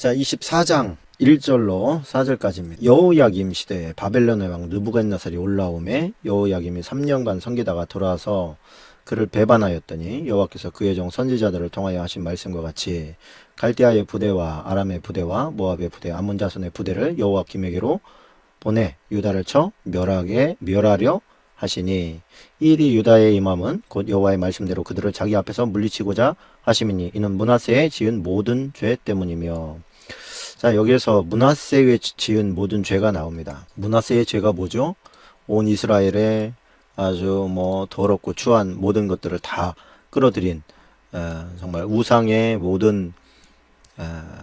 자, 24장 1절로 4절까지입니다. 여호야김 시대에 바벨론의 왕 느부갓네살이 올라오매 여호야김이 3년간 섬기다가 돌아와서 그를 배반하였더니 여호와께서 그의 종 선지자들을 통하여 하신 말씀과 같이 갈대아의 부대와 아람의 부대와 모압의 부대, 암몬 자손의 부대를 여호야김에게로 보내 유다를 쳐 멸하려 하시니 이 일이 유다의 임함은 곧 여호와의 말씀대로 그들을 자기 앞에서 물리치고자 하심이니 이는 므낫세에 지은 모든 죄 때문이며. 자, 여기에서 므낫세에 지은 모든 죄가 나옵니다. 므낫세의 죄가 뭐죠? 온 이스라엘의 아주 더럽고 추한 모든 것들을 다 끌어들인 정말 우상의 모든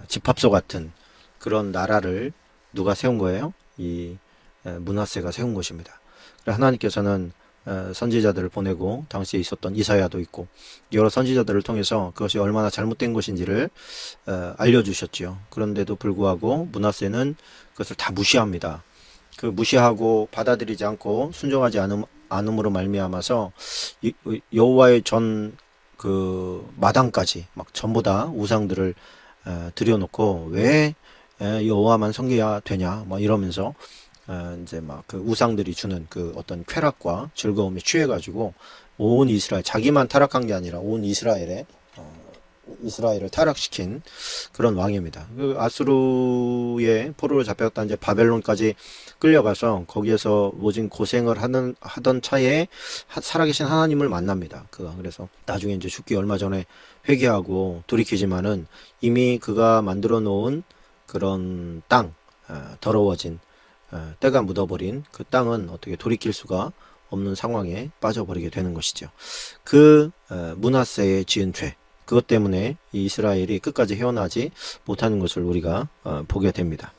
집합소 같은 그런 나라를 누가 세운 거예요? 이 므낫세가 세운 것입니다. 하나님께서는 선지자들을 보내고 당시에 있었던 이사야도 있고 여러 선지자들을 통해서 그것이 얼마나 잘못된 것인지를 알려주셨지요. 그런데도 불구하고 므낫세는 그것을 다 무시합니다. 그 무시하고 받아들이지 않고 순종하지 않음으로 말미암아서 여호와의 전 그 마당까지 막 전부 다 우상들을 들여놓고 왜 여호와만 섬겨야 되냐 이러면서 이제 막 그 우상들이 주는 그 어떤 쾌락과 즐거움에 취해가지고 온 이스라엘, 자기만 타락한 게 아니라 온 이스라엘을 타락시킨 그런 왕입니다. 그 아수르의 포로로 잡혔다 이제 바벨론까지 끌려가서 거기에서 모진 고생을 하던 차에 살아계신 하나님을 만납니다. 그래서 나중에 이제 죽기 얼마 전에 회개하고 돌이키지만은 이미 그가 만들어 놓은 그런 땅, 더러워진 때가 묻어버린 그 땅은 어떻게 돌이킬 수가 없는 상황에 빠져버리게 되는 것이죠. 그 므낫세의 지은 죄, 그것 때문에 이스라엘이 끝까지 헤어나지 못하는 것을 우리가 보게 됩니다.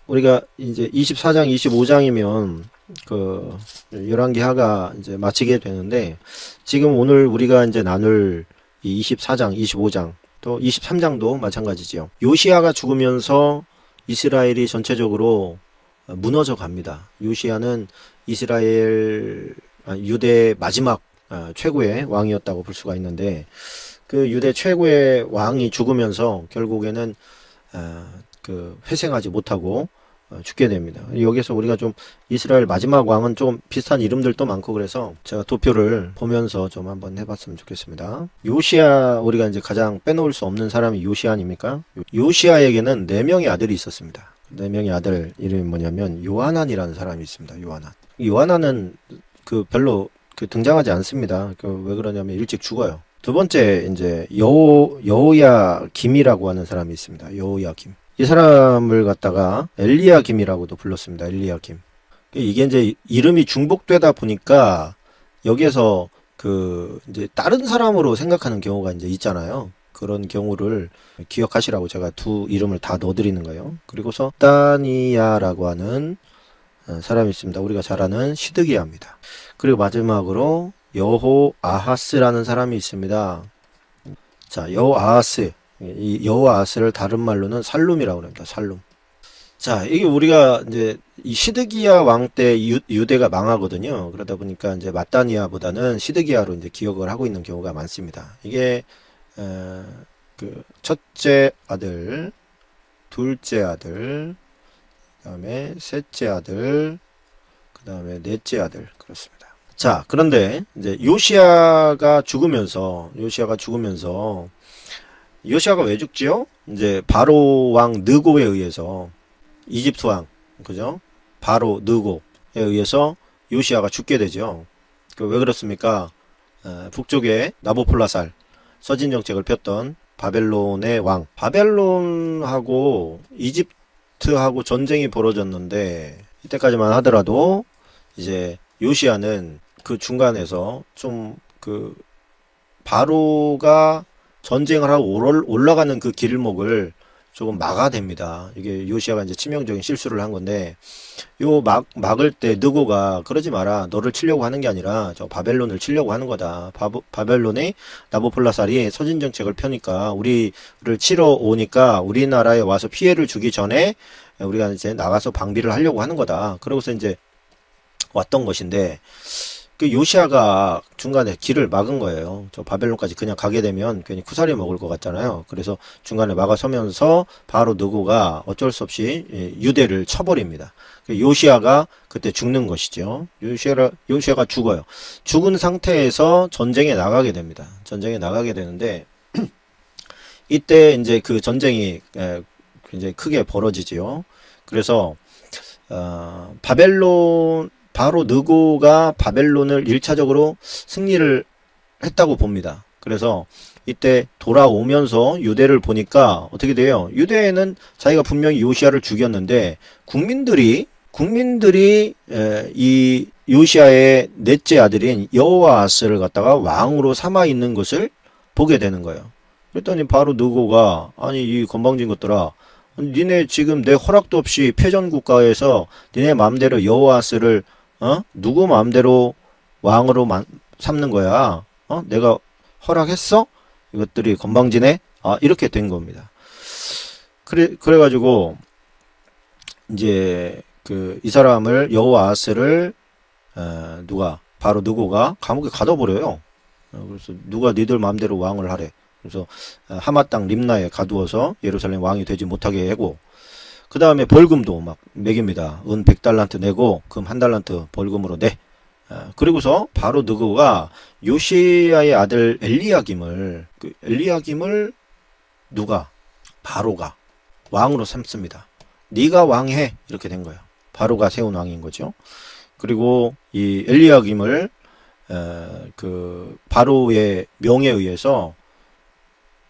우리가 이제 24장, 25장이면 그 열왕기하가 이제 마치게 되는데 지금 오늘 우리가 이제 나눌 이 24장, 25장 또 23장도 마찬가지지요. 요시야가 죽으면서 이스라엘이 전체적으로 무너져 갑니다. 요시야는 유대의 마지막 최고의 왕이었다고 볼 수가 있는데 그 유대 최고의 왕이 죽으면서 결국에는 회생하지 못하고 죽게 됩니다. 여기서 우리가 좀 이스라엘 마지막 왕은 좀 비슷한 이름들도 많고 그래서 제가 도표를 보면서 좀 한번 해봤으면 좋겠습니다. 요시야, 우리가 이제 가장 빼놓을 수 없는 사람이 요시야 아닙니까? 요시야에게는 4명의 아들이 있었습니다. 4명의 아들 이름이 뭐냐면 요하난이라는 사람이 있습니다. 요하난은 별로 등장하지 않습니다. 왜 그러냐면 일찍 죽어요. 두 번째 이제 여호야김이라고 하는 사람이 있습니다. 여호야김. 이 사람을 갖다가 엘리야김이라고도 불렀습니다. 엘리야김. 이게 이제 이름이 중복되다 보니까 여기에서 이제 다른 사람으로 생각하는 경우가 이제 있잖아요. 그런 경우를 기억하시라고 제가 두 이름을 다 넣어드리는 거예요. 그리고서 다니야라고 하는 사람이 있습니다. 우리가 잘 아는 시드기야입니다. 그리고 마지막으로 여호아하스라는 사람이 있습니다. 자, 여호아하스. 이 여호아하스를 다른 말로는 살룸이라고 합니다. 살룸. 자, 이게 우리가 이제 이 시드기야 왕 때 유대가 망하거든요. 그러다 보니까 이제 마따니아보다는 시드기야로 이제 기억을 하고 있는 경우가 많습니다. 이게 첫째 아들, 둘째 아들, 그다음에 셋째 아들, 그다음에 넷째 아들, 그렇습니다. 자, 그런데 이제 요시야가 죽으면서 요시야가 왜 죽지요? 이제 바로 왕 느고에 의해서 이집트 왕, 그죠? 바로 느고에 의해서 요시야가 죽게 되죠. 왜 그렇습니까? 북쪽에 나보폴라살 서진 정책을 폈던 바벨론의 왕, 바벨론하고 이집트하고 전쟁이 벌어졌는데 이때까지만 하더라도 이제 요시야는 그 중간에서 좀 바로가 전쟁을 하고 올라가는 그 길목을 조금 막아댑니다. 이게 요시야가 이제 치명적인 실수를 한 건데 막을 때 느고가 그러지 마라. 너를 치려고 하는 게 아니라 저 바벨론을 치려고 하는 거다. 바벨론의 나보폴라살이 서진 정책을 펴니까 우리를 치러 오니까 우리나라에 와서 피해를 주기 전에 우리가 이제 나가서 방비를 하려고 하는 거다. 그러고서 이제 왔던 것인데 그 요시아가 중간에 길을 막은 거예요. 저 바벨론까지 그냥 가게 되면 괜히 쿠사리 먹을 것 같잖아요. 그래서 중간에 막아서면서 바로 느고가 어쩔 수 없이 유대를 쳐버립니다. 요시아가 그때 죽는 것이죠. 요시아가 죽어요. 죽은 상태에서 전쟁에 나가게 됩니다. 전쟁에 나가게 되는데 이때 이제 그 전쟁이 굉장히 크게 벌어지지요. 그래서 바로 느고가 바벨론을 1차적으로 승리를 했다고 봅니다. 그래서 이때 돌아오면서 유대를 보니까 어떻게 돼요? 유대에는 자기가 분명히 요시아를 죽였는데 국민들이 이 요시아의 넷째 아들인 여호아스를 갖다가 왕으로 삼아 있는 것을 보게 되는 거예요. 그랬더니 바로 느고가 아니 이 건방진 것들아, 니네 지금 내 허락도 없이 패전 국가에서 니네 마음대로 여호아스를 누구 마음대로 왕으로 삼는 거야. 내가 허락했어? 이것들이 건방지네. 이렇게 된 겁니다. 그래가지고 이제 이 사람을 여호아스를 바로 느고가 감옥에 가둬버려요. 그래서 누가 니들 마음대로 왕을 하래. 그래서 하마 땅 림나에 가두어서 예루살렘 왕이 되지 못하게 하고, 그 다음에 벌금도 막 매깁니다. 은 100달란트 내고 금 1달란트 벌금으로 내. 그리고서 바로 느고가 요시아의 아들 엘리야김을 누가? 바로가 왕으로 삼습니다. 네가 왕해, 이렇게 된 거예요. 바로가 세운 왕인 거죠. 그리고 이 엘리야김을 바로의 명에 의해서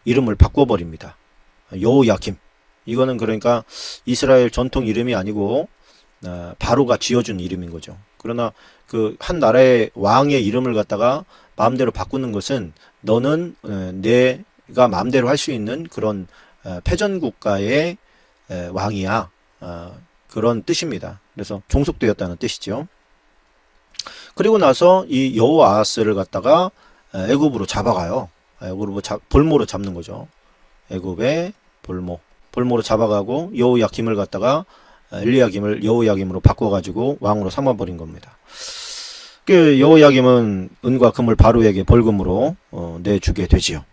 이름을 바꿔버립니다. 여호야김. 이거는 그러니까 이스라엘 전통 이름이 아니고 바로가 지어준 이름인 거죠. 그러나 그 한 나라의 왕의 이름을 갖다가 마음대로 바꾸는 것은 너는 내가 마음대로 할 수 있는 그런 패전 국가의 왕이야. 그런 뜻입니다. 그래서 종속되었다는 뜻이죠. 그리고 나서 이 여호아스를 갖다가 애굽으로 잡아가요. 애굽으로 볼모로 잡는 거죠. 애굽의 볼모로 잡아가고 여호야김을 갖다가 엘리야김을 여호야김으로 바꿔가지고 왕으로 삼아버린 겁니다. 그 여호야김은 은과 금을 바로에게 벌금으로 내주게 되지요.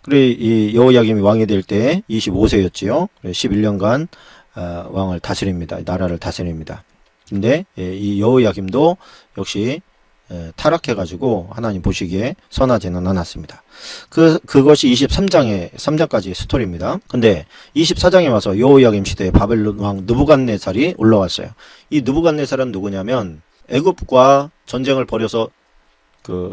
그래 이 여호야김이 왕이 될 때 25세였지요. 11년간 왕을 다스립니다. 나라를 다스립니다. 근데 이 여호야김도 역시 타락해가지고 하나님 보시기에 선하지는 않았습니다. 그것이 3장까지 스토리입니다. 근데 24장에 와서 여호야김 시대에 바벨론 왕 느부갓네살이 올라왔어요. 이 느부갓네살은 누구냐면 애굽과 전쟁을 벌여서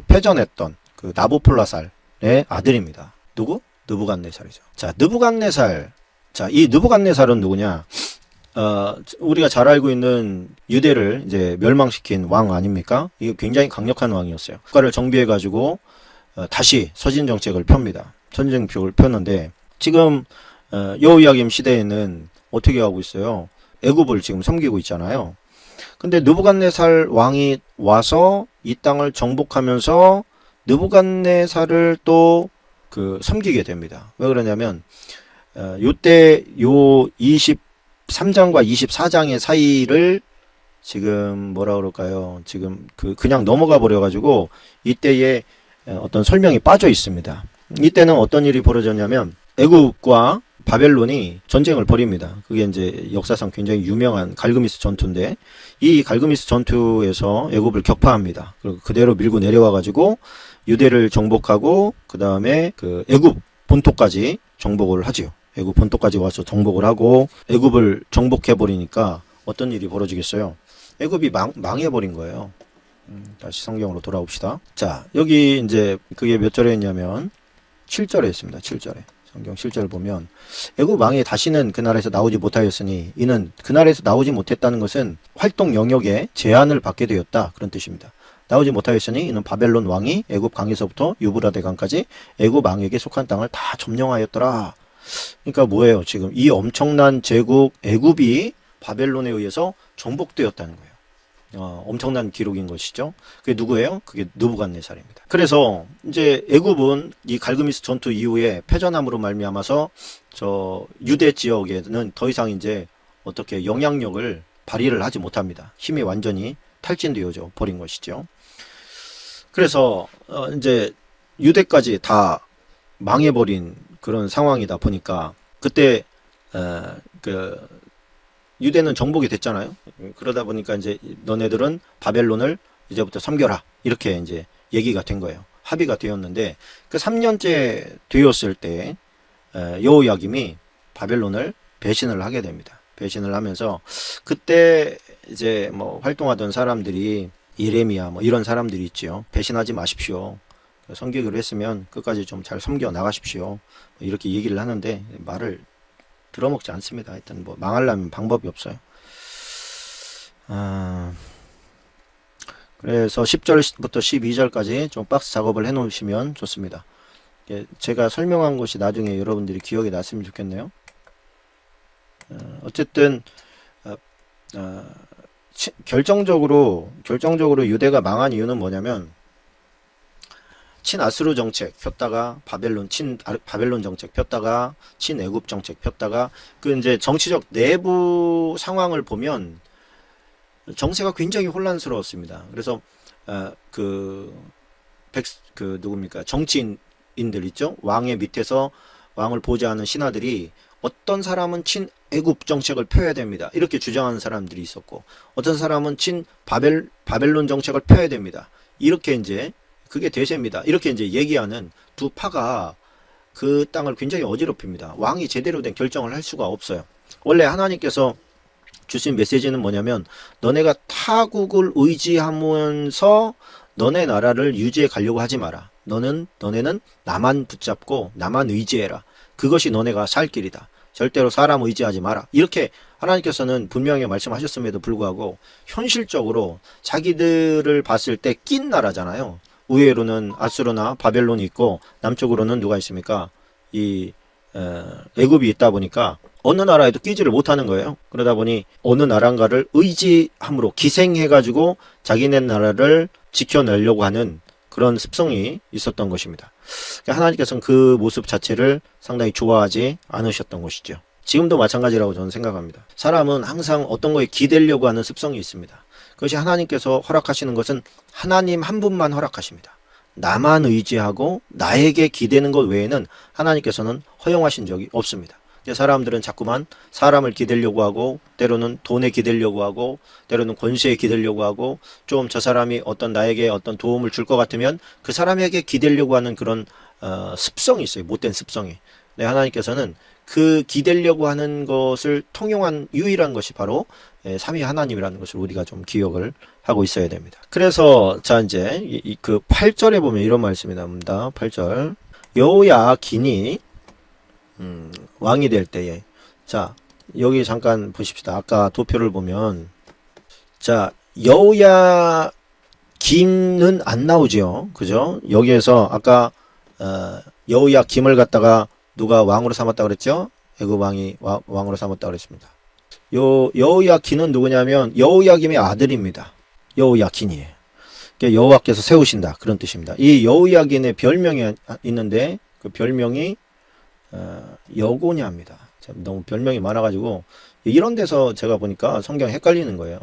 패전했던 나부폴라살의 아들입니다. 누구? 느부갓네살이죠. 자, 이 느부갓네살은 누구냐? 우리가 잘 알고 있는 유대를 이제 멸망시킨 왕 아닙니까? 이게 굉장히 강력한 왕이었어요. 국가를 정비해가지고 다시 서진 정책을 펴니다. 서진 정책을 폈는데 지금 여호야김 시대에는 어떻게 하고 있어요? 애굽을 지금 섬기고 있잖아요. 근데 느부갓네살 왕이 와서 이 땅을 정복하면서 느부갓네살을 또 섬기게 됩니다. 왜 그러냐면 요때 23장과 24장의 사이를 지금 뭐라 그럴까요? 지금 그냥 넘어가 버려 가지고 이때에 어떤 설명이 빠져 있습니다. 이때는 어떤 일이 벌어졌냐면 애굽과 바벨론이 전쟁을 벌입니다. 그게 이제 역사상 굉장히 유명한 갈그미스 전투인데, 이 갈그미스 전투에서 애굽을 격파합니다. 그리고 그대로 밀고 내려와 가지고 유대를 정복하고 그 다음에 애굽 본토까지 정복을 하지요. 애굽 본토까지 와서 정복을 하고 애굽을 정복해 버리니까 어떤 일이 벌어지겠어요? 애굽이 망해버린 거예요. 다시 성경으로 돌아옵시다. 자, 여기 이제 그게 몇 절에 있냐면 7절에 있습니다. 7절에. 성경 7절 보면 애굽 왕이 다시는 그 나라에서 나오지 못하였으니 이는 그 나라에서 나오지 못했다는 것은 활동 영역에 제한을 받게 되었다. 그런 뜻입니다. 나오지 못하였으니 이는 바벨론 왕이 애굽 강에서부터 유브라데 강까지 애굽 왕에게 속한 땅을 다 점령하였더라. 그러니까 뭐예요? 지금 이 엄청난 제국 애굽이 바벨론에 의해서 정복되었다는 거예요. 엄청난 기록인 것이죠. 그게 누구예요? 그게 느부갓네살입니다. 그래서 이제 애굽은 이 갈그미스 전투 이후에 패전함으로 말미암아서 저 유대 지역에는 더 이상 이제 어떻게 영향력을 발휘를 하지 못합니다. 힘이 완전히 탈진되어져 버린 것이죠. 그래서 이제 유대까지 다 망해버린 그런 상황이다 보니까 그때 그 유대는 정복이 됐잖아요. 그러다 보니까 이제 너네들은 바벨론을 이제부터 섬겨라 이렇게 이제 얘기가 된 거예요. 합의가 되었는데 그 3년째 되었을 때 여호야김이 바벨론을 배신을 하게 됩니다. 배신을 하면서 그때 이제 뭐 활동하던 사람들이 예레미야 뭐 이런 사람들이 있죠. 배신하지 마십시오. 섬기기로 했으면 끝까지 좀 잘 섬겨 나가십시오. 이렇게 얘기를 하는데 말을 들어먹지 않습니다. 하여튼 뭐 망하려면 방법이 없어요. 그래서 10절부터 12절까지 좀 박스 작업을 해 놓으시면 좋습니다. 제가 설명한 것이 나중에 여러분들이 기억이 났으면 좋겠네요. 어쨌든 결정적으로 유대가 망한 이유는 뭐냐면 친아수르 정책 폈다가 바벨론 정책 폈다가 친애굽 정책 폈다가 그 이제 정치적 내부 상황을 보면 정세가 굉장히 혼란스러웠습니다. 그래서 누굽니까 정치인들 있죠. 왕의 밑에서 왕을 보좌하는 신하들이 어떤 사람은 친애굽 정책을 펴야 됩니다. 이렇게 주장하는 사람들이 있었고 어떤 사람은 바벨론 정책을 펴야 됩니다. 이렇게 이제 그게 대세입니다. 이렇게 이제 얘기하는 두 파가 그 땅을 굉장히 어지럽힙니다. 왕이 제대로 된 결정을 할 수가 없어요. 원래 하나님께서 주신 메시지는 뭐냐면 너네가 타국을 의지하면서 너네 나라를 유지해 가려고 하지 마라. 너네는 나만 붙잡고 나만 의지해라. 그것이 너네가 살 길이다. 절대로 사람 의지하지 마라. 이렇게 하나님께서는 분명히 말씀하셨음에도 불구하고 현실적으로 자기들을 봤을 때 낀 나라잖아요. 우회로는 아수르나 바벨론이 있고 남쪽으로는 누가 있습니까? 애굽이 있다 보니까 어느 나라에도 끼지를 못하는 거예요. 그러다 보니 어느 나라인가를 의지함으로 기생해가지고 자기네 나라를 지켜내려고 하는 그런 습성이 있었던 것입니다. 하나님께서는 그 모습 자체를 상당히 좋아하지 않으셨던 것이죠. 지금도 마찬가지라고 저는 생각합니다. 사람은 항상 어떤 거에 기대려고 하는 습성이 있습니다. 그것이 하나님께서 허락하시는 것은 하나님 한 분만 허락하십니다. 나만 의지하고 나에게 기대는 것 외에는 하나님께서는 허용하신 적이 없습니다. 사람들은 자꾸만 사람을 기대려고 하고 때로는 돈에 기대려고 하고 때로는 권세에 기대려고 하고 좀 저 사람이 나에게 어떤 도움을 줄 것 같으면 그 사람에게 기대려고 하는 그런 습성이 있어요. 못된 습성이. 네, 하나님께서는 그 기대려고 하는 것을 통용한 유일한 것이 바로 삼위 하나님이라는 것을 우리가 좀 기억을 하고 있어야 됩니다. 그래서 자 이제 그 8절에 보면 이런 말씀이 나옵니다. 8절 여호야긴이 왕이 될 때에 자 여기 잠깐 보십시다. 아까 도표를 보면 자 여호야김은 안 나오죠. 그죠? 여기에서 아까 여호야김을 갖다가 누가 왕으로 삼았다 그랬죠? 애굽 왕이 왕으로 삼았다 그랬습니다. 여호야긴은 누구냐면 여호야김의 아들입니다. 여호야긴이에요. 그러니까 여호와께서 세우신다 그런 뜻입니다. 이 여호야긴의 별명이 있는데 그 별명이 여고냐입니다. 너무 별명이 많아가지고 이런 데서 제가 보니까 성경 헷갈리는 거예요.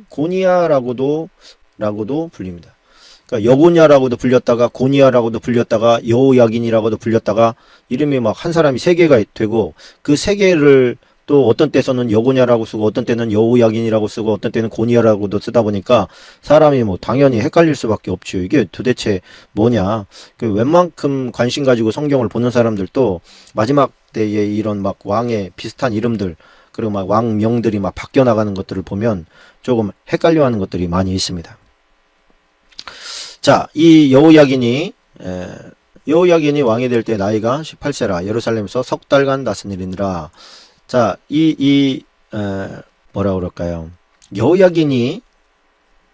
고니야라고도 불립니다. 그러니까 여고냐라고도 불렸다가 고니야라고도 불렸다가 여호야긴이라고도 불렸다가 이름이 막 한 사람이 세 개가 되고 그 세 개를 또 어떤 때서는 여고냐라고 쓰고 어떤 때는 여호야긴이라고 쓰고 어떤 때는 고니야라고도 쓰다 보니까 사람이 뭐 당연히 헷갈릴 수밖에 없죠. 이게 도대체 뭐냐. 그 웬만큼 관심 가지고 성경을 보는 사람들도 마지막 때에 이런 막 왕의 비슷한 이름들 그리고 막 왕명들이 막 바뀌어 나가는 것들을 보면 조금 헷갈려하는 것들이 많이 있습니다. 자, 이 여호야긴이 왕이 될 때 나이가 18세라 예루살렘에서 석 달간 다스리니라. 자, 뭐라 그럴까요? 여호야긴이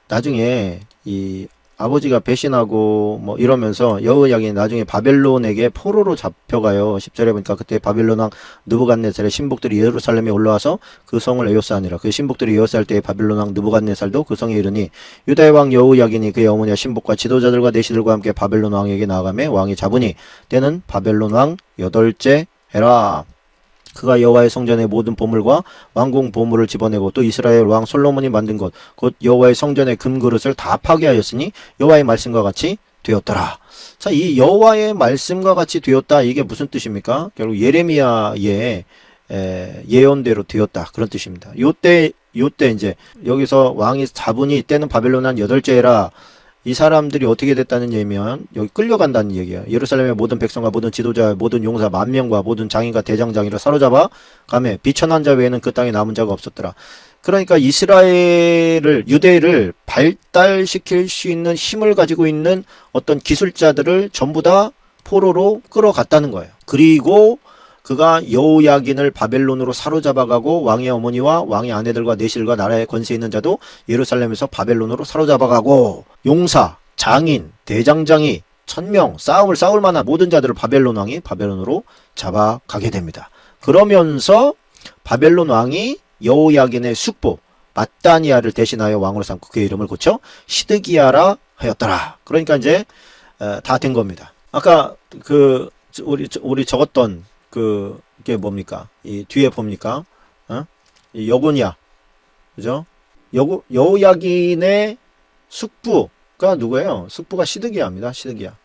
나중에 이 아버지가 배신하고 뭐 이러면서 여호야긴이 나중에 바벨론에게 포로로 잡혀가요. 10절에 보니까 그때 바벨론 왕 느부갓네살의 신복들이 예루살렘에 올라와서 그 성을 에워싸니라. 그 신복들이 에워쌀 때에 바벨론 왕 느부갓네살도 그 성에 이르니 유다의 왕 여호야긴이 그의 어머니와 신복과 지도자들과 내시들과 함께 바벨론 왕에게 나아가매 왕이 잡으니 때는 바벨론 왕 8째 해라. 그가 여호와의 성전의 모든 보물과 왕궁 보물을 집어내고 또 이스라엘 왕 솔로몬이 만든 것 곧 여호와의 성전의 금그릇을 다 파괴하였으니 여호와의 말씀과 같이 되었더라. 자, 이 여호와의 말씀과 같이 되었다, 이게 무슨 뜻입니까? 결국 예레미야의 예언대로 되었다, 그런 뜻입니다. 요때 이제 여기서 왕이 잡으니 이때는 바벨론 한 8째라. 이 사람들이 어떻게 됐다는 얘기면 여기 끌려간다는 얘기예요. 예루살렘의 모든 백성과 모든 지도자, 모든 용사, 만명과 모든 장인과 대장장이를 사로잡아 가매 비천한 자 외에는 그 땅에 남은 자가 없었더라. 그러니까 이스라엘을, 유대를 발달시킬 수 있는 힘을 가지고 있는 어떤 기술자들을 전부 다 포로로 끌어갔다는 거예요. 그리고 그가 여호야긴을 바벨론으로 사로잡아가고 왕의 어머니와 왕의 아내들과 내실과 나라의 권세 있는 자도 예루살렘에서 바벨론으로 사로잡아가고 용사, 장인, 대장장이, 천명, 싸울 만한 모든 자들을 바벨론 왕이 바벨론으로 잡아가게 됩니다. 그러면서 바벨론 왕이 여호야긴의 숙부 마따니아를 대신하여 왕으로 삼고 그의 이름을 고쳐 시드기야라 하였더라. 그러니까 이제 다 된 겁니다. 아까 그 우리 적었던 그게 뭡니까? 이 뒤에 봅니까? 이 여고냐, 그죠? 여호야긴의 숙부가 누구예요? 숙부가 시드기야입니다. 시드기야.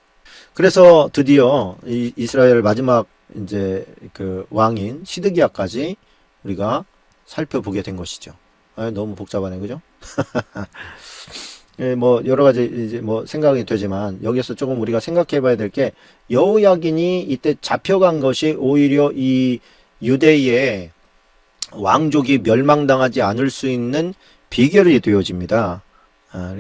그래서 드디어 이 이스라엘 마지막 이제 그 왕인 시드기야까지 우리가 살펴보게 된 것이죠. 너무 복잡하네, 그죠? 예, 뭐 여러 가지 이제 뭐 생각이 되지만 여기서 조금 우리가 생각해 봐야 될 게, 여호야긴이 이때 잡혀간 것이 오히려 이 유대의 왕족이 멸망당하지 않을 수 있는 비결이 되어집니다.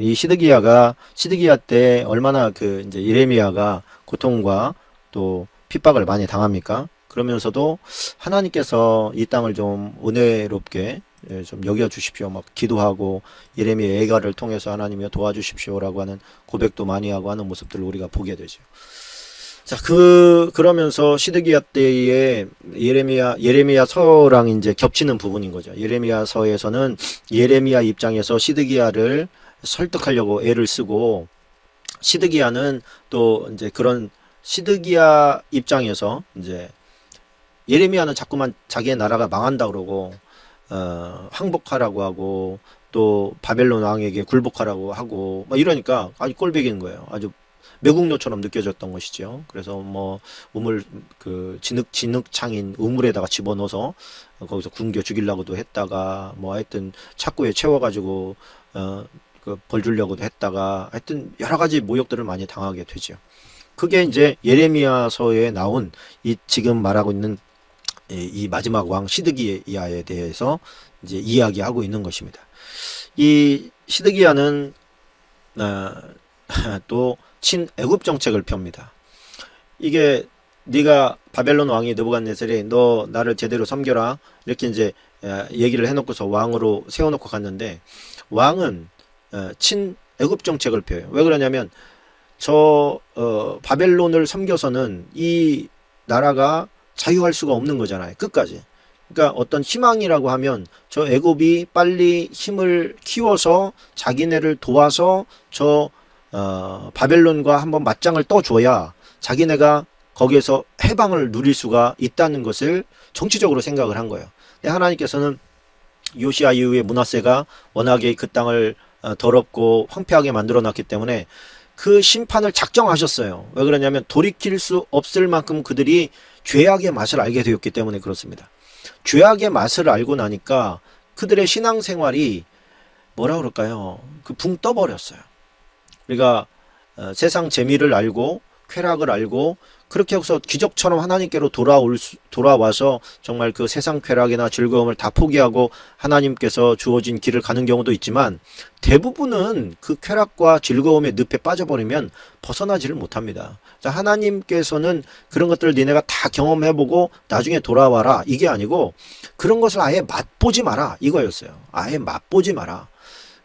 이 시드기야 때 얼마나 그 이제 예레미야가 고통과 또 핍박을 많이 당합니까? 그러면서도 하나님께서 이 땅을 좀 은혜롭게 좀 여겨주십시오. 막 기도하고 예레미야 예가를 통해서 하나님이 도와주십시오라고 하는 고백도 많이 하고 하는 모습들을 우리가 보게 되죠. 자, 그러면서 시드기야 때에 예레미야서랑 이제 겹치는 부분인 거죠. 예레미야서에서는 예레미야 입장에서 시드기야를 설득하려고 애를 쓰고, 시드기야는 또 이제 그런 시드기야 입장에서 이제 예레미야는 자꾸만 자기의 나라가 망한다 그러고 항복하라고 하고 또 바벨론 왕에게 굴복하라고 하고 막 이러니까 아주 꼴배기인 거예요. 아주 매국노처럼 느껴졌던 것이죠. 그래서 뭐 우물 그 진흙창인 우물에다가 집어넣어서 거기서 굶겨 죽이려고도 했다가 뭐 하여튼 착고에 채워가지고 그 벌 주려고도 했다가 하여튼 여러 가지 모욕들을 많이 당하게 되죠. 그게 이제 예레미야서에 나온 이 지금 말하고 있는 이 마지막 왕 시드기야에 대해서 이제 이야기하고 있는 것입니다. 이 시드기야는 또 친애굽 정책을 펴니다. 이게 네가 바벨론 왕이 느부갓네살이 너 나를 제대로 섬겨라 이렇게 이제 얘기를 해놓고서 왕으로 세워놓고 갔는데, 왕은 친애굽 정책을 펴요. 왜 그러냐면 바벨론을 섬겨서는 이 나라가 자유할 수가 없는 거잖아요, 끝까지. 그러니까 어떤 희망이라고 하면 저 애굽이 빨리 힘을 키워서 자기네를 도와서 바벨론과 한번 맞짱을 떠줘야 자기네가 거기에서 해방을 누릴 수가 있다는 것을 정치적으로 생각을 한 거예요. 근데 하나님께서는 요시야 이후에 므낫세가 워낙에 그 땅을 더럽고 황폐하게 만들어 놨기 때문에 그 심판을 작정하셨어요. 왜 그러냐면 돌이킬 수 없을 만큼 그들이 죄악의 맛을 알게 되었기 때문에 그렇습니다. 죄악의 맛을 알고 나니까 그들의 신앙생활이 뭐라 그럴까요? 붕 떠버렸어요. 우리가 세상 재미를 알고 쾌락을 알고 그렇게 해서 기적처럼 하나님께로 돌아와서 정말 그 세상 쾌락이나 즐거움을 다 포기하고 하나님께서 주어진 길을 가는 경우도 있지만, 대부분은 그 쾌락과 즐거움의 늪에 빠져버리면 벗어나지를 못합니다. 하나님께서는 그런 것들을 니네가 다 경험해보고 나중에 돌아와라, 이게 아니고 그런 것을 아예 맛보지 마라, 이거였어요. 아예 맛보지 마라.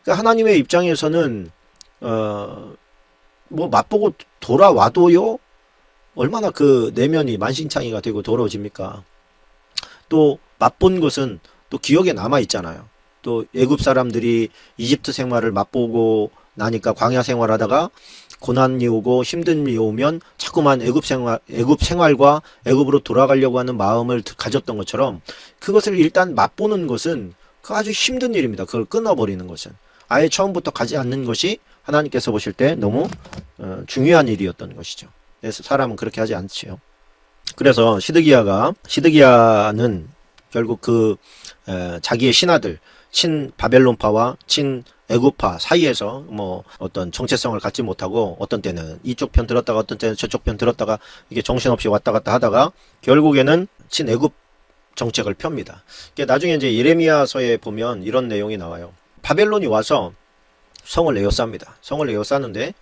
그러니까 하나님의 입장에서는 뭐 맛보고 돌아와도요, 얼마나 그 내면이 만신창이가 되고 더러워집니까? 또 맛본 것은 또 기억에 남아 있잖아요. 또 애굽 사람들이 이집트 생활을 맛보고 나니까 광야 생활하다가 고난이 오고 힘든 일이 오면 자꾸만 애굽 생활과 애굽으로 돌아가려고 하는 마음을 가졌던 것처럼 그것을 일단 맛보는 것은 그 아주 힘든 일입니다. 그걸 끊어버리는 것은. 아예 처음부터 가지 않는 것이 하나님께서 보실 때 너무 중요한 일이었던 것이죠. 그래서 사람은 그렇게 하지 않지요. 그래서 시드기야는 결국 자기의 신하들, 친 바벨론파와 친 애굽파 사이에서 뭐 어떤 정체성을 갖지 못하고 어떤 때는 이쪽 편 들었다가 어떤 때는 저쪽 편 들었다가 이게 정신없이 왔다 갔다 하다가 결국에는 친 애굽 정책을 펴니다. 나중에 이제 예레미야서에 보면 이런 내용이 나와요. 바벨론이 와서 성을 에워쌉니다. 성을 에워쌌는데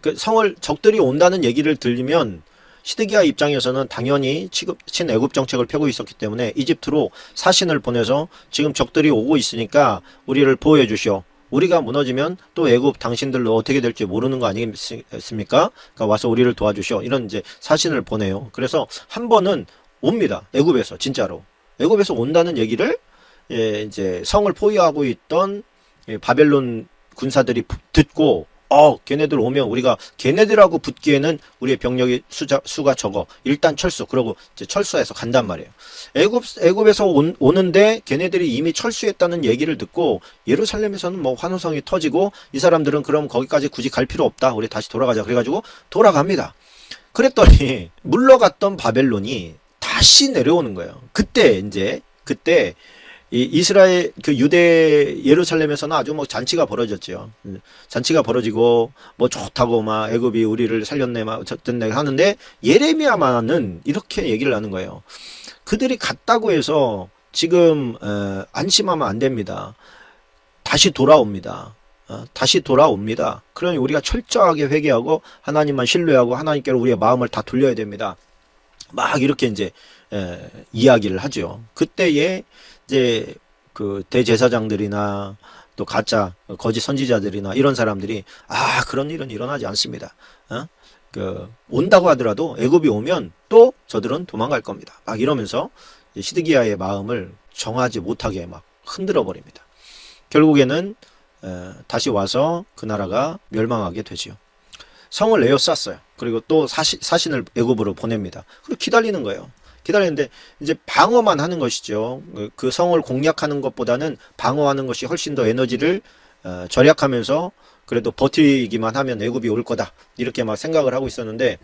그 성을 적들이 온다는 얘기를 들리면 시드기야 입장에서는 당연히 친애굽 정책을 펴고 있었기 때문에 이집트로 사신을 보내서 지금 적들이 오고 있으니까 우리를 보호해 주시오. 우리가 무너지면 또 애굽 당신들로 어떻게 될지 모르는 거 아니겠습니까? 그러니까 와서 우리를 도와주시오. 이런 이제 사신을 보내요. 그래서 한 번은 옵니다. 애굽에서 진짜로. 애굽에서 온다는 얘기를 이제 성을 포위하고 있던 바벨론 군사들이 듣고 걔네들 오면 우리가 걔네들하고 붙기에는 우리의 병력이 수가 적어. 일단 철수. 그러고 이제 철수해서 간단 말이에요. 애굽에서 오는데 걔네들이 이미 철수했다는 얘기를 듣고 예루살렘에서는 뭐 환호성이 터지고 이 사람들은 그럼 거기까지 굳이 갈 필요 없다. 우리 다시 돌아가자. 그래가지고 돌아갑니다. 그랬더니 물러갔던 바벨론이 다시 내려오는 거예요. 그때 이 이스라엘 유대 예루살렘에서는 아주 뭐 잔치가 벌어졌죠. 잔치가 벌어지고 뭐 좋다고 막 애굽이 우리를 살렸네 막 어쨌든 하는데 예레미야만은 이렇게 얘기를 하는 거예요. 그들이 갔다고 해서 지금 안심하면 안 됩니다. 다시 돌아옵니다. 다시 돌아옵니다. 그러니 우리가 철저하게 회개하고 하나님만 신뢰하고 하나님께로 우리의 마음을 다 돌려야 됩니다. 막 이렇게 이제 이야기를 하죠. 그때에 이제 그 대제사장들이나 또 가짜 거짓 선지자들이나 이런 사람들이 그런 일은 일어나지 않습니다. 온다고 하더라도 애굽이 오면 또 저들은 도망갈 겁니다. 막 이러면서 시드기야의 마음을 정하지 못하게 막 흔들어 버립니다. 결국에는 다시 와서 그 나라가 멸망하게 되지요. 성을 에워쌌어요. 그리고 또 사신을 애굽으로 보냅니다. 그리고 기다리는 거예요. 기다리는데 이제 방어만 하는 것이죠. 그 성을 공략하는 것보다는 방어하는 것이 훨씬 더 에너지를 절약하면서 그래도 버티기만 하면 애굽이 올 거다. 이렇게 막 생각을 하고 있었는데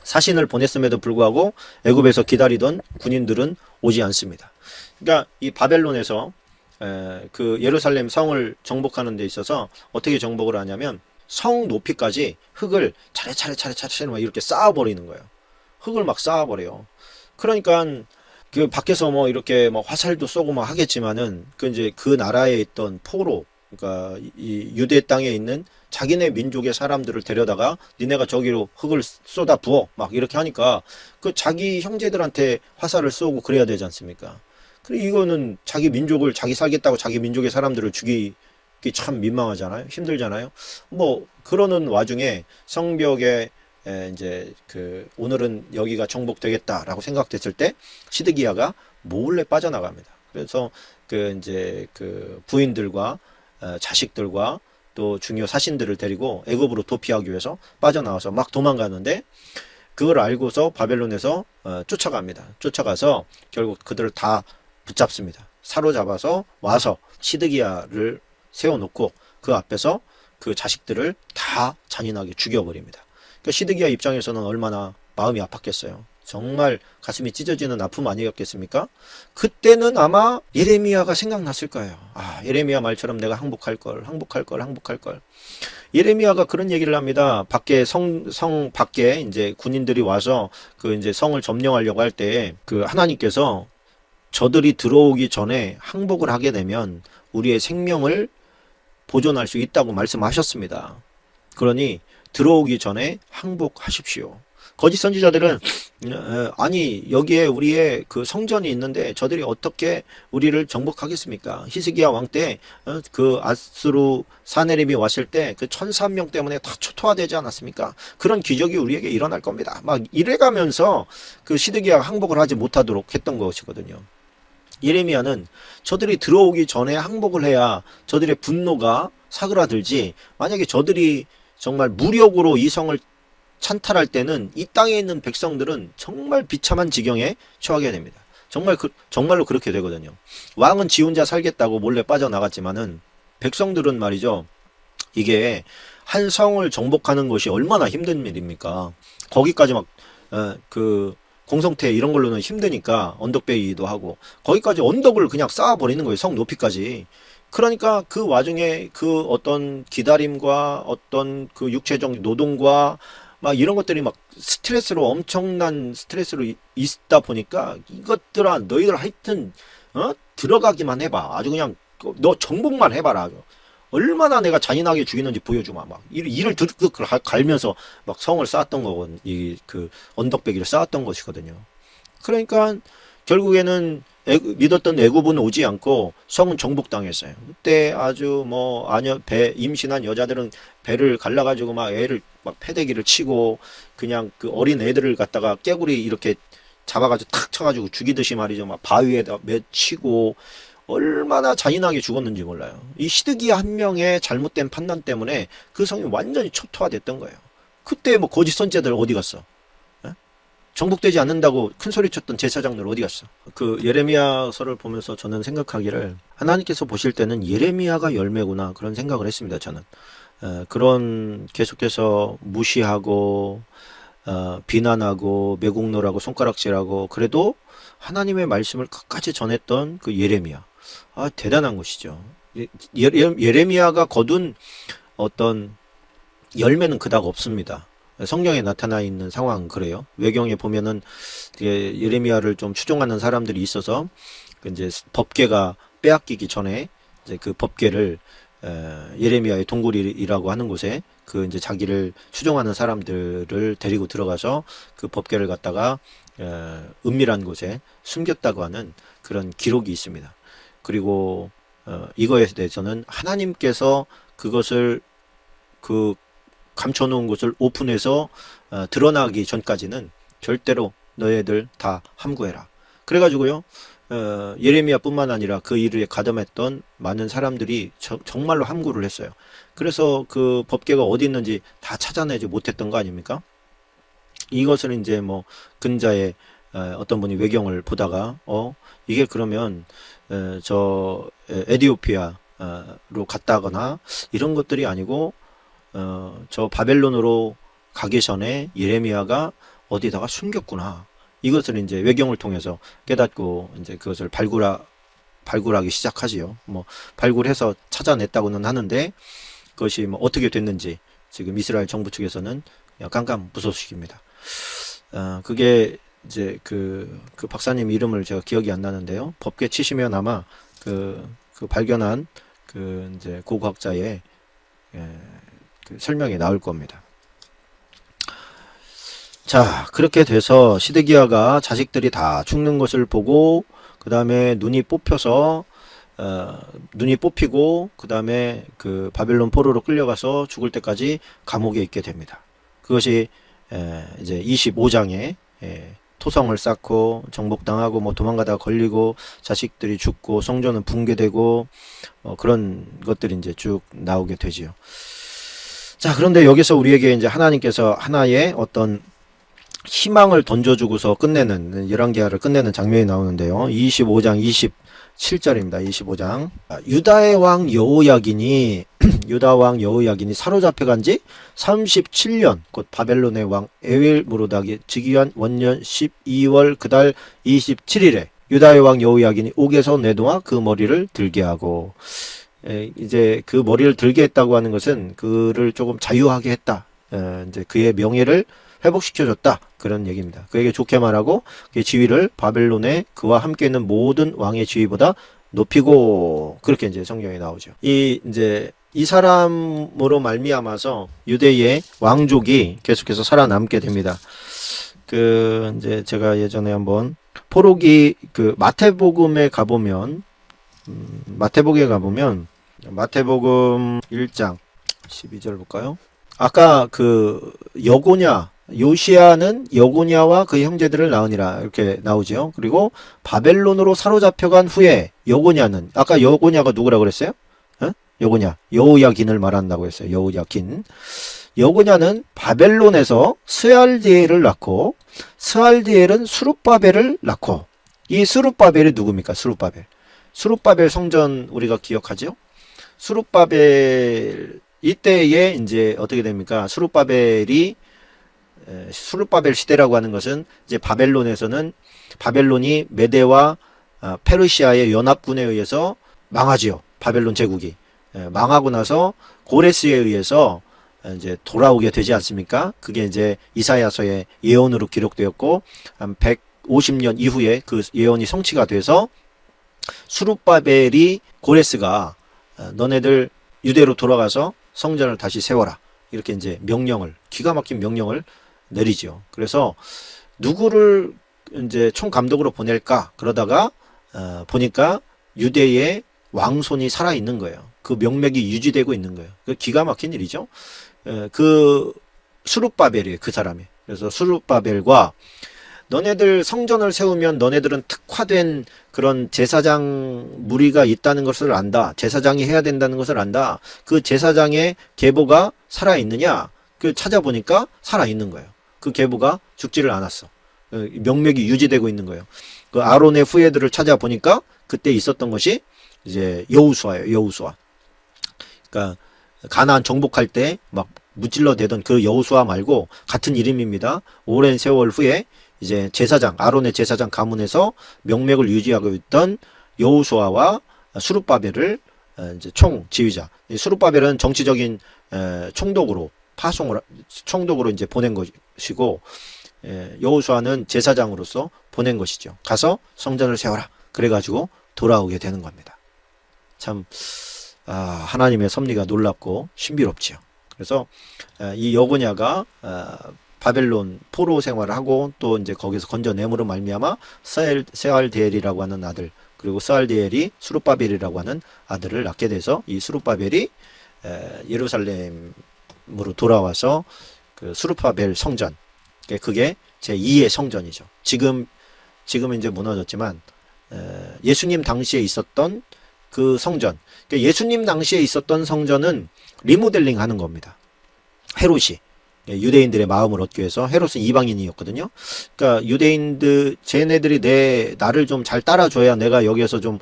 사신을 보냈음에도 불구하고 애굽에서 기다리던 군인들은 오지 않습니다. 그러니까 이 바벨론에서 그 예루살렘 성을 정복하는 데 있어서 어떻게 정복을 하냐면 성 높이까지 흙을 차례차례 막 이렇게 쌓아버리는 거예요. 흙을 막 쌓아버려요. 그러니까 그 밖에서 뭐 이렇게 뭐 화살도 쏘고 막 하겠지만은 이제 그 나라에 있던 포로, 그러니까 이 유대 땅에 있는 자기네 민족의 사람들을 데려다가 니네가 저기로 흙을 쏟아 부어 막 이렇게 하니까 그 자기 형제들한테 화살을 쏘고 그래야 되지 않습니까? 그리고 이거는 자기 민족을 자기 살겠다고 자기 민족의 사람들을 죽이기 참 민망하잖아요. 힘들잖아요. 뭐 그러는 와중에 성벽에 이제 오늘은 여기가 정복되겠다라고 생각됐을 때 시드기야가 몰래 빠져나갑니다. 그래서 이제 부인들과 자식들과 또 중요 사신들을 데리고 애굽으로 도피하기 위해서 빠져나와서 막 도망가는데 그걸 알고서 바벨론에서 쫓아갑니다. 쫓아가서 결국 그들을 다 붙잡습니다. 사로잡아서 와서 시드기야를 세워놓고 그 앞에서 그 자식들을 다 잔인하게 죽여버립니다. 그러니까 시드기야 입장에서는 얼마나 마음이 아팠겠어요. 정말 가슴이 찢어지는 아픔 아니었겠습니까? 그때는 아마 예레미야가 생각났을 거예요. 예레미야 말처럼 내가 항복할 걸. 예레미야가 그런 얘기를 합니다. 밖에 성 밖에 이제 군인들이 와서 이제 성을 점령하려고 할 때 하나님께서 저들이 들어오기 전에 항복을 하게 되면 우리의 생명을 보존할 수 있다고 말씀하셨습니다. 그러니 들어오기 전에 항복하십시오. 거짓 선지자들은 아니 여기에 우리의 성전이 있는데 저들이 어떻게 우리를 정복하겠습니까? 히스기야 왕 때 아수르 사네립이 왔을 때 1,300명 때문에 다 초토화되지 않았습니까? 그런 기적이 우리에게 일어날 겁니다. 막 이래가면서 시드기야가 항복을 하지 못하도록 했던 것이거든요. 예레미야는 저들이 들어오기 전에 항복을 해야 저들의 분노가 사그라들지, 만약에 저들이 정말 무력으로 이 성을 찬탈할 때는 이 땅에 있는 백성들은 정말 비참한 지경에 처하게 됩니다. 정말로 그렇게 되거든요. 왕은 지 혼자 살겠다고 몰래 빠져나갔지만은 백성들은 말이죠. 이게 한 성을 정복하는 것이 얼마나 힘든 일입니까? 거기까지 막 그 공성태 이런 걸로는 힘드니까 언덕배기도 하고 거기까지 언덕을 그냥 쌓아버리는 거예요. 성 높이까지. 그러니까 그 와중에 그 어떤 기다림과 어떤 그 육체적 노동과 막 이런 것들이 막 스트레스로 엄청난 스트레스로 있다 보니까 이것들아 너희들 하여튼 들어가기만 해봐. 아주 그냥 너 정복만 해봐라. 얼마나 내가 잔인하게 죽이는지 보여주마. 막 이를 드득드득 갈면서 막 성을 쌓았던 거거든. 이 그 언덕배기를 쌓았던 것이거든요. 그러니까 결국에는 믿었던 애굽은 오지 않고 성은 정복당했어요. 그때 아주 뭐 임신한 여자들은 배를 갈라가지고 막 애를 막 패대기를 치고 그냥 그 어린 애들을 갖다가 깨구리 이렇게 잡아가지고 탁 쳐가지고 죽이듯이 말이죠. 막 바위에다 맺히고 얼마나 잔인하게 죽었는지 몰라요. 이 시드기야 한 명의 잘못된 판단 때문에 그 성이 완전히 초토화됐던 거예요. 그때 뭐 거짓 선지자들 어디 갔어? 에? 정복되지 않는다고 큰 소리 쳤던 제사장들 어디 갔어? 그 예레미야서를 보면서 저는 생각하기를 하나님께서 보실 때는 예레미야가 열매구나 그런 생각을 했습니다. 저는 그런 계속해서 무시하고 비난하고 매국노라고 손가락질하고 그래도 하나님의 말씀을 끝까지 전했던 그 예레미야. 대단한 것이죠. 예레미야가 거둔 어떤 열매는 그닥 없습니다. 성경에 나타나 있는 상황은 그래요. 외경에 보면은 예레미야를 좀 추종하는 사람들이 있어서 이제 법궤가 빼앗기기 전에 이제 그 법궤를 예레미야의 동굴이라고 하는 곳에 그 이제 자기를 추종하는 사람들을 데리고 들어가서 그 법궤를 갖다가 은밀한 곳에 숨겼다고 하는 그런 기록이 있습니다. 그리고 이거에 대해서는 하나님께서 그것을 그 감춰놓은 것을 오픈해서 드러나기 전까지는 절대로 너희들 다 함구해라. 그래가지고요 예레미야뿐만 아니라 그 일에 가담했던 많은 사람들이 정말로 함구를 했어요. 그래서 그 법궤가 어디 있는지 다 찾아내지 못했던 거 아닙니까? 이것을 이제 뭐 근자의 어떤 분이 외경을 보다가 이게 그러면 저 에디오피아로 갔다거나 이런 것들이 아니고 저 바벨론으로 가기 전에 예레미야가 어디다가 숨겼구나. 이것을 이제 외경을 통해서 깨닫고 이제 그것을 발굴하기 시작하지요. 뭐 발굴해서 찾아냈다고는 하는데 그것이 뭐 어떻게 됐는지 지금 이스라엘 정부 측에서는 그냥 깜깜무소식입니다. 그게 이제 그 박사님 이름을 제가 기억이 안 나는데요. 법궤 치시면 아마 그 발견한 그 이제 고고학자의 그 설명이 나올 겁니다. 자, 그렇게 돼서 시드기야가 자식들이 다 죽는 것을 보고 그 다음에 눈이 뽑히고 그 다음에 그 바벨론 포로로 끌려가서 죽을 때까지 감옥에 있게 됩니다. 그것이 이제 25장에 토성을 쌓고 정복당하고 뭐 도망가다가 걸리고 자식들이 죽고 성전은 붕괴되고 그런 것들이 이제 쭉 나오게 되지요. 자, 그런데 여기서 우리에게 이제 하나님께서 하나의 어떤 희망을 던져주고서 끝내는 열왕기하를 끝내는 장면이 나오는데요. 25장 27절입니다. 25장 유다의 왕 여호야긴이 사로잡혀간 지 37년 곧 바벨론의 왕 에윌무로닥이 즉위한 원년 12월 그달 27일에 유다의 왕 여호야긴이 옥에서 내놓아 그 머리를 들게 하고 이제 그 머리를 들게 했다고 하는 것은 그를 조금 자유하게 했다. 이제 그의 명예를 회복시켜줬다. 그런 얘기입니다. 그에게 좋게 말하고 그의 지위를 바벨론에 그와 함께 있는 모든 왕의 지위보다 높이고 그렇게 이제 성경에 나오죠. 이제 이 사람으로 말미암아서 유대의 왕족이 계속해서 살아남게 됩니다. 그 이제 제가 예전에 한번 포로기 그 마태복음에 가보면 마태복음 1장 12절 볼까요? 아까 그 요시야는 여고냐와 그의 형제들을 낳으니라 이렇게 나오죠. 그리고 바벨론으로 사로잡혀간 후에 여고냐는 아까 여고냐가 누구라고 그랬어요? 여고냐 여호야긴을 말한다고 했어요. 여호야긴 여고냐는 바벨론에서 스알디엘을 낳고 스알디엘은 수룹바벨을 낳고 이 수룹바벨이 누굽니까? 수룹바벨. 수룹바벨 성전 우리가 기억하죠? 수룹바벨 이때에 이제 어떻게 됩니까? 수룹바벨 시대라고 하는 것은 이제 바벨론에서는 바벨론이 메대와 페르시아의 연합군에 의해서 망하지요. 바벨론 제국이 망하고 나서 고레스에 의해서 이제 돌아오게 되지 않습니까? 그게 이제 이사야서의 예언으로 기록되었고 한 150년 이후에 그 예언이 성취가 돼서 수룹바벨이 고레스가 너네들 유대로 돌아가서 성전을 다시 세워라 이렇게 이제 명령을 기가 막힌 명령을 내리죠. 그래서 누구를 이제 총감독으로 보낼까 그러다가 보니까 유대의 왕손이 살아 있는 거예요. 그 명맥이 유지되고 있는 거예요. 그 기가 막힌 일이죠. 그 수룹바벨이에요. 그 사람이. 그래서 수룹바벨과 너네들 성전을 세우면 너네들은 특화된 그런 제사장 무리가 있다는 것을 안다. 제사장이 해야 된다는 것을 안다. 그 제사장의 계보가 살아있느냐? 그 찾아보니까 살아있는 거예요. 그 계보가 죽지를 않았어. 명맥이 유지되고 있는 거예요. 그 아론의 후예들을 찾아보니까 그때 있었던 것이 이제 여호수아예요. 여호수아. 그러니까 가나안 정복할 때 막 무찔러 대던 그 여호수아 말고 같은 이름입니다. 오랜 세월 후에 이제 제사장 아론의 제사장 가문에서 명맥을 유지하고 있던 여호수아와 수룹바벨을 이제 총 지휘자. 수룹바벨은 정치적인 총독으로 총독으로 이제 보낸 것이고 여호수아는 제사장으로서 보낸 것이죠. 가서 성전을 세워라. 그래가지고 돌아오게 되는 겁니다. 참 하나님의 섭리가 놀랍고 신비롭지요. 그래서 이 여고냐가 바벨론 포로 생활을 하고 또 이제 거기서 건져내므로 말미암아 스알디엘이라고 하는 아들 그리고 스알디엘이 수룹바벨이라고 하는 아들을 낳게 돼서 이 수룹바벨이 예루살렘으로 돌아와서 그 수룹바벨 성전 그게 제2의 성전이죠. 지금 이제 무너졌지만 예수님 당시에 있었던 그 성전 그러니까 예수님 당시에 있었던 성전은 리모델링 하는 겁니다. 헤롯이 유대인들의 마음을 얻기 위해서 헤롯은 이방인이었거든요. 그러니까 유대인들 쟤네들이 나를 좀 잘 따라줘야 내가 여기에서 좀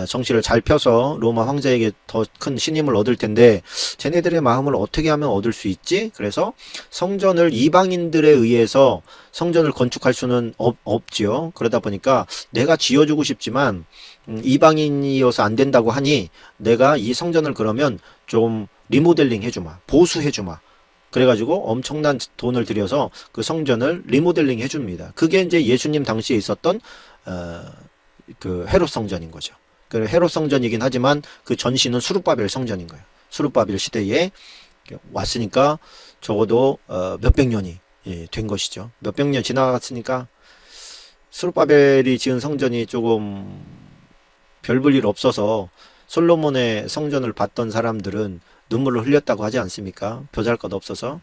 정치를 잘 펴서 로마 황제에게 더 큰 신임을 얻을 텐데 쟤네들의 마음을 어떻게 하면 얻을 수 있지? 그래서 성전을 이방인들에 의해서 성전을 건축할 수는 없지요. 그러다 보니까 내가 지어주고 싶지만 이방인이어서 안 된다고 하니 내가 이 성전을 그러면 좀 리모델링 해주마, 보수해주마. 그래가지고 엄청난 돈을 들여서 그 성전을 리모델링 해줍니다. 그게 이제 예수님 당시에 있었던 그 헤롯 성전인 거죠. 그 헤롯 성전이긴 하지만 그 전신은 수룹바벨 성전인 거예요. 수룹바벨 시대에 왔으니까 적어도 몇백 년이 된 것이죠. 몇백 년 지나갔으니까 수룹바벨이 지은 성전이 조금 별 볼 일 없어서 솔로몬의 성전을 봤던 사람들은 눈물을 흘렸다고 하지 않습니까? 보잘것 없어서.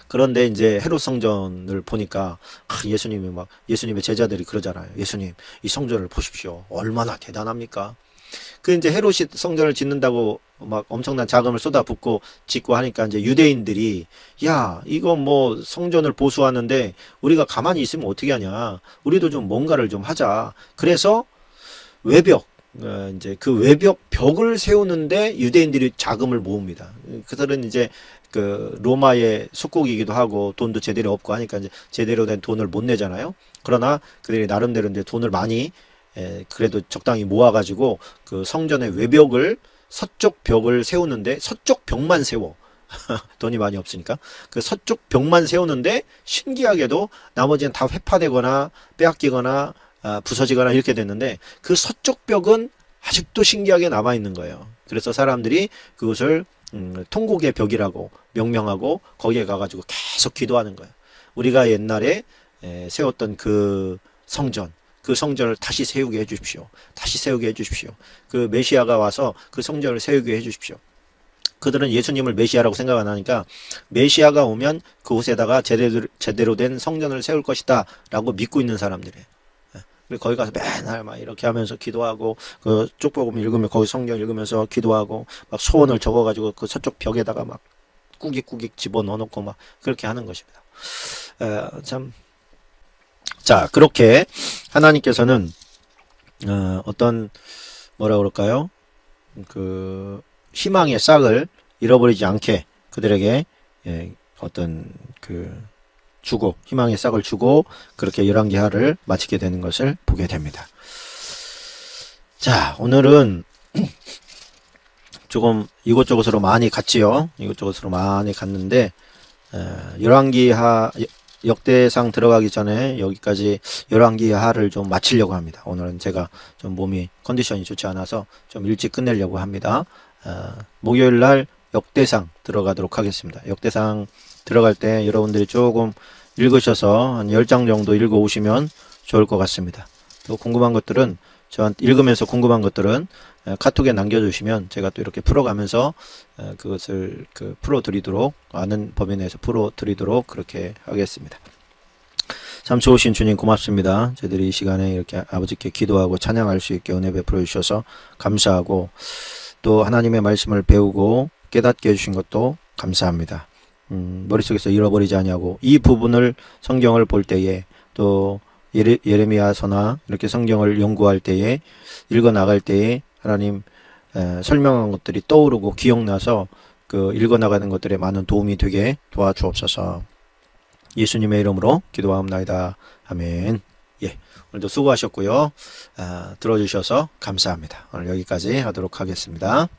그런데 이제 헤롯 성전을 보니까 예수님의 제자들이 그러잖아요. 예수님, 이 성전을 보십시오. 얼마나 대단합니까? 그 이제 헤롯이 성전을 짓는다고 막 엄청난 자금을 쏟아붓고 짓고 하니까 이제 유대인들이 야, 이거 뭐 성전을 보수하는데 우리가 가만히 있으면 어떻게 하냐? 우리도 좀 뭔가를 좀 하자. 그래서 외벽 이제 그 외벽 벽을 세우는데 유대인들이 자금을 모읍니다. 그들은 이제 그 로마의 속국이기도 하고 돈도 제대로 없고 하니까 이제 제대로 된 돈을 못 내잖아요. 그러나 그들이 나름대로 이제 돈을 많이 그래도 적당히 모아가지고 그 성전의 외벽을 서쪽 벽을 세우는데 서쪽 벽만 세워. 돈이 많이 없으니까 그 서쪽 벽만 세우는데 신기하게도 나머지는 다 회파되거나 빼앗기거나 부서지거나 이렇게 됐는데 그 서쪽 벽은 아직도 신기하게 남아있는 거예요. 그래서 사람들이 그것을 통곡의 벽이라고 명명하고 거기에 가가지고 계속 기도하는 거예요. 우리가 옛날에 세웠던 그 성전을 다시 세우게 해주십시오. 다시 세우게 해주십시오. 그 메시아가 와서 그 성전을 세우게 해주십시오. 그들은 예수님을 메시아라고 생각 안 하니까 메시아가 오면 그곳에다가 제대로 된 성전을 세울 것이다 라고 믿고 있는 사람들이에요. 거기 가서 맨날 막 이렇게 하면서 기도하고 그 쪽복음 읽으면 거기 성경 읽으면서 기도하고 막 소원을 적어가지고 그 서쪽 벽에다가 막 꾸깃꾸깃 집어넣어놓고 막 그렇게 하는 것입니다. 참. 자, 그렇게 하나님께서는 어떤 뭐라 그럴까요? 그 희망의 싹을 잃어버리지 않게 그들에게 어떤 그 주고 희망의 싹을 주고 그렇게 열왕기하를 마치게 되는 것을 보게 됩니다. 자, 오늘은 조금 이곳저곳으로 많이 갔지요. 이곳저곳으로 많이 갔는데 열왕기하 역대상 들어가기 전에 여기까지 열왕기하를 좀 마치려고 합니다. 오늘은 제가 좀 몸이 컨디션이 좋지 않아서 좀 일찍 끝내려고 합니다. 목요일 날 역대상 들어가도록 하겠습니다. 역대상 들어갈 때 여러분들이 조금 읽으셔서 한 10장 정도 읽어 오시면 좋을 것 같습니다. 또 궁금한 것들은 저한테 읽으면서 궁금한 것들은 카톡에 남겨주시면 제가 또 이렇게 풀어가면서 그것을 풀어드리도록 아는 범위 내에서 풀어드리도록 그렇게 하겠습니다. 참 좋으신 주님 고맙습니다. 저희들이 이 시간에 이렇게 아버지께 기도하고 찬양할 수 있게 은혜 베풀어 주셔서 감사하고 또 하나님의 말씀을 배우고 깨닫게 해주신 것도 감사합니다. 머릿속에서 잃어버리지 않냐고 이 부분을 성경을 볼 때에 또 예레미야서나 이렇게 성경을 연구할 때에 읽어 나갈 때에 하나님 설명한 것들이 떠오르고 기억나서 그 읽어 나가는 것들에 많은 도움이 되게 도와주옵소서. 예수님의 이름으로 기도하옵나이다. 아멘. 예, 오늘도 수고하셨고요. 들어주셔서 감사합니다. 오늘 여기까지 하도록 하겠습니다.